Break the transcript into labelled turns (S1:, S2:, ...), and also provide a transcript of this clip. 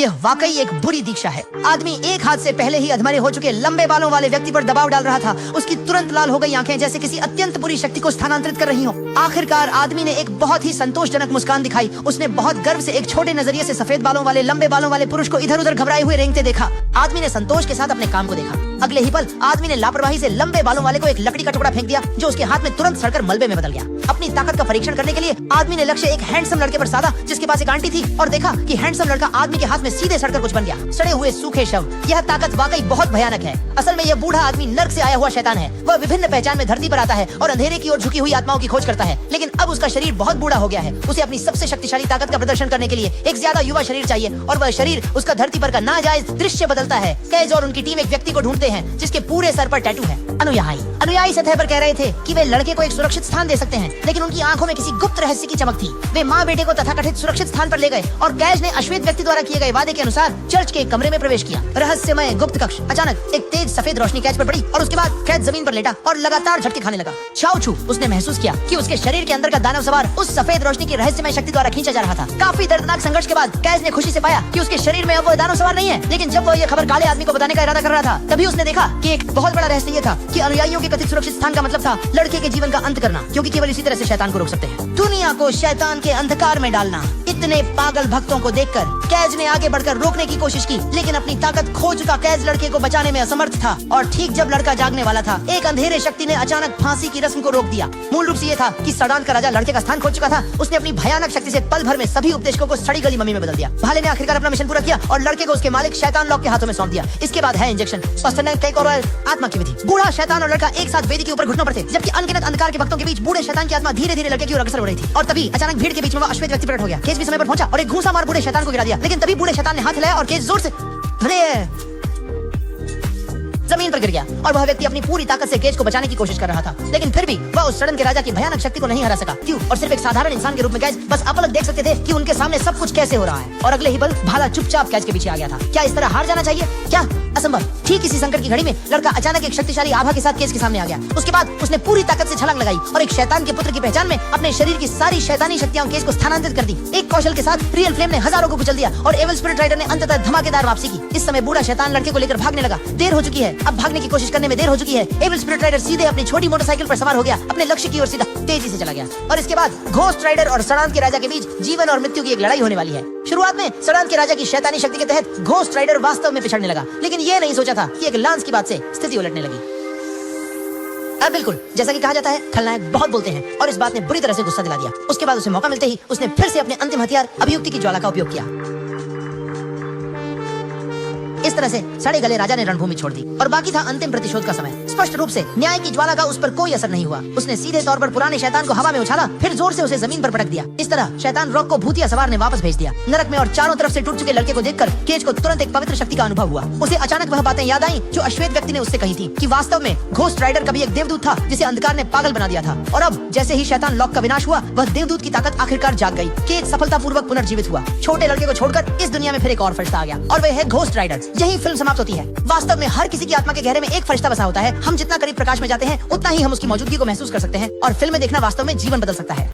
S1: यह वाकई एक बुरी दीक्षा है। आदमी एक हाथ से पहले ही अधमरे हो चुके लंबे बालों वाले व्यक्ति पर दबाव डाल रहा था। उसकी तुरंत लाल हो गई आंखें जैसे किसी अत्यंत बुरी शक्ति को स्थानांतरित कर रही हो। आखिरकार आदमी ने एक बहुत ही संतोषजनक मुस्कान दिखाई। उसने बहुत गर्व से एक छोटे नजरिए से सफेद बालों वाले लंबे बालों वाले पुरुष को इधर उधर घबराए हुए रेंगते देखा। आदमी ने संतोष के साथ अपने काम को देखा। अगले ही पल आदमी ने लापरवाही से लंबे बालों वाले को एक लकड़ी का टुकड़ा फेंक दिया, जो उसके हाथ में तुरंत सड़कर मलबे में बदल गया। अपनी ताकत का परीक्षण करने के लिए आदमी ने लक्ष्य एक हैंडसम लड़के पर साधा, जिसके पास एक आंटी थी, और देखा कि हैंडसम लड़का आदमी के हाथ में सीधे सड़कर कुछ बन गया, सड़े हुए सूखे शव। यह ताकत वाकई बहुत भयानक है। असल में यह बूढ़ा आदमी नर्क से आया हुआ शैतान है। वह विभिन्न पहचान में धरती पर आता है और अंधेरे की ओर झुकी हुई आत्माओं की खोज करता है, लेकिन अब उसका शरीर बहुत बूढ़ा हो गया है। उसे अपनी सबसे शक्तिशाली ताकत का प्रदर्शन करने के लिए एक ज्यादा युवा शरीर चाहिए, और वह शरीर उसका धरती पर का नाजायज दृश्य बदलता है। कैज और उनकी टीम एक व्यक्ति को ढूंढते हैं जिसके पूरे सर पर टैटू है। अनुयायी सतह पर कह रहे थे कि वे लड़के को एक सुरक्षित स्थान दे सकते हैं, लेकिन उनकी आंखों में किसी गुप्त रहस्य की चमक थी। वे माँ बेटे को तथाकथित सुरक्षित स्थान पर ले गए और कैज ने अश्वेत व्यक्ति द्वारा किए गए वादे के अनुसार चर्च के एक कमरे में प्रवेश किया। रहस्यमय गुप्त कक्ष। अचानक एक तेज सफेद रोशनी कैच पर पड़ी और उसके बाद कैच जमीन पर लेटा और लगातार झटके खाने लगा। छाऊ छू उसने महसूस किया कि उसके शरीर के अंदर का दानव सवार उस सफेद रोशनी की रहस्यमय शक्ति द्वारा खींचा जा रहा था। काफी दर्दनाक संघर्ष के बाद कैच ने खुशी से पाया कि उसके शरीर में अब वो दानव सवार नहीं है। लेकिन जब वो ये खबर काले आदमी को बताने का इरादा कर रहा था, तभी उसने देखा कि एक बहुत बड़ा रहस्य ये था कि अनुयायियों के कथित सुरक्षित स्थान का मतलब था लड़के के जीवन का अंत करना, क्योंकि केवल इसी तरह से शैतान को रोक सकते हैं। दुनिया को शैतान के अंधकार में डालना। इतने पागल भक्तों को देखकर कैज ने आगे बढ़कर रोकने की कोशिश की, लेकिन अपनी ताकत खो चुका कैज लड़के को बचाने में असमर्थ था। और ठीक जब लड़का जागने वाला था, एक अंधेरे शक्ति ने अचानक फांसी की रस्म को रोक दिया। मूल रूप से ये था कि सडान का राजा लड़के का स्थान खो चुका था। उसने अपनी भयानक शक्ति से पल भर में सभी उपदेशकों को सड़ी गली मम्मी में बदल दिया। भाले ने आखिरकार अपना मिशन पूरा किया और लड़के को उसके मालिक शैतान लॉक के हाथों में सौंप दिया। इसके बाद है इंजेक्शन, और आत्मा की विधि। बूढ़ा शैतान और लड़का एक साथ वेदी के ऊपर घुटनों पर थे, जबकि अनगिनत अंधकार के भक्तों के बीच बूढ़े शैतान की आत्मा धीरे धीरे लड़के की ओर अग्रसर हो रही थी। और तभी अचानक भीड़ के बीच में वो अश्वेत व्यक्ति प्रकट हो गया। केज भी समय पर पहुंचा और एक घूंसा मार बूढ़े शैतान को गिरा दिया, लेकिन तभी बूढ़े शैतान ने हाथ हिलाया और केज जोर से जमीन पर गिर गया। और वह व्यक्ति अपनी पूरी ताकत से केज को बचाने की कोशिश कर रहा था, लेकिन फिर भी वह उस सड़न के राजा की भयानक शक्ति को नहीं हरा सका। क्यों? और सिर्फ एक साधारण इंसान के रूप में कैज बस अपलक देख सकते थे कि उनके सामने सब कुछ कैसे हो रहा है। और अगले ही पल भाला चुपचाप कैज के पीछे आ गया था। क्या इस तरह हार जाना चाहिए? क्या असंभव। ठीक इसी संकट की घड़ी में लड़का अचानक एक शक्तिशाली आभा के साथ केज के सामने आ गया। उसके बाद उसने पूरी ताकत से छलांग लगाई और एक शैतान के पुत्र की पहचान में अपने शरीर की सारी शैतानी शक्तियां केज को स्थानांतरित कर दी। एक कौशल के साथ रियल फ्लेम ने हजारों को कुचल दिया और एविल स्पिरिट राइडर ने अंततः धमाकेदार वापसी की। इस समय बूढ़ा शैतान लड़के को लेकर भागने लगा। देर हो चुकी है, अब भागने की कोशिश करने में देर हो चुकी है। एविल स्पिरिट राइडर सीधे अपनी छोटी मोटरसाइकिल पर सवार हो गया, अपने लक्ष्य की ओर सीधा तेजी से चला गया। और इसके बाद घोस्ट राइडर और सड़ान के राजा के बीच जीवन और मृत्यु की एक लड़ाई होने वाली है। शुरुआत में सड़ान के राजा की शैतानी शक्ति के तहत घोस्ट राइडर वास्तव में पिछड़ने लगा, लेकिन ये नहीं सोचा था कि एक लांस की बात से स्थिति उलटने लगी। बिल्कुल जैसा कि कहा जाता है, खलनायक बहुत बोलते हैं, और इस बात ने बुरी तरह से गुस्सा दिला दिया। उसके बाद उसे मौका मिलते ही उसने फिर से अपने अंतिम हथियार अभियुक्ति की ज्वाला का उपयोग किया। इस तरह से सड़े गले राजा ने रणभूमि छोड़ दी और बाकी था अंतिम प्रतिशोध का समय। स्पष्ट रूप से न्याय की ज्वाला का उस पर कोई असर नहीं हुआ। उसने सीधे तौर पर पुराने शैतान को हवा में उछाला, फिर जोर से उसे जमीन पर पटक दिया। इस तरह शैतान रॉक को भूतिया सवार ने वापस भेज दिया नरक में। और चारों तरफ से टूट चुके लड़के को देखकर केज को तुरंत एक पवित्र शक्ति का अनुभव हुआ। उसे अचानक वह बातें याद आई जो अश्वेत व्यक्ति ने उससे कही थी, कि वास्तव में घोस्ट राइडर कभी एक देवदूत था जिसे अंधकार ने पागल बना दिया था। और अब जैसे ही शैतान लॉक का विनाश हुआ, वह देवदूत की ताकत आखिरकार जाग गई। केज सफलतापूर्वक पुनर्जीवित हुआ। छोटे लड़के को छोड़कर इस दुनिया में फिर एक और फरिश्ता आ गया, और वह है घोस्ट राइडर। यही फिल्म समाप्त होती है। वास्तव में हर किसी की आत्मा के गहरे में एक फरिश्ता बसा होता है। हम जितना करीब प्रकाश में जाते हैं, उतना ही हम उसकी मौजूदगी को महसूस कर सकते हैं, और फिल्में देखना वास्तव में जीवन बदल सकता है।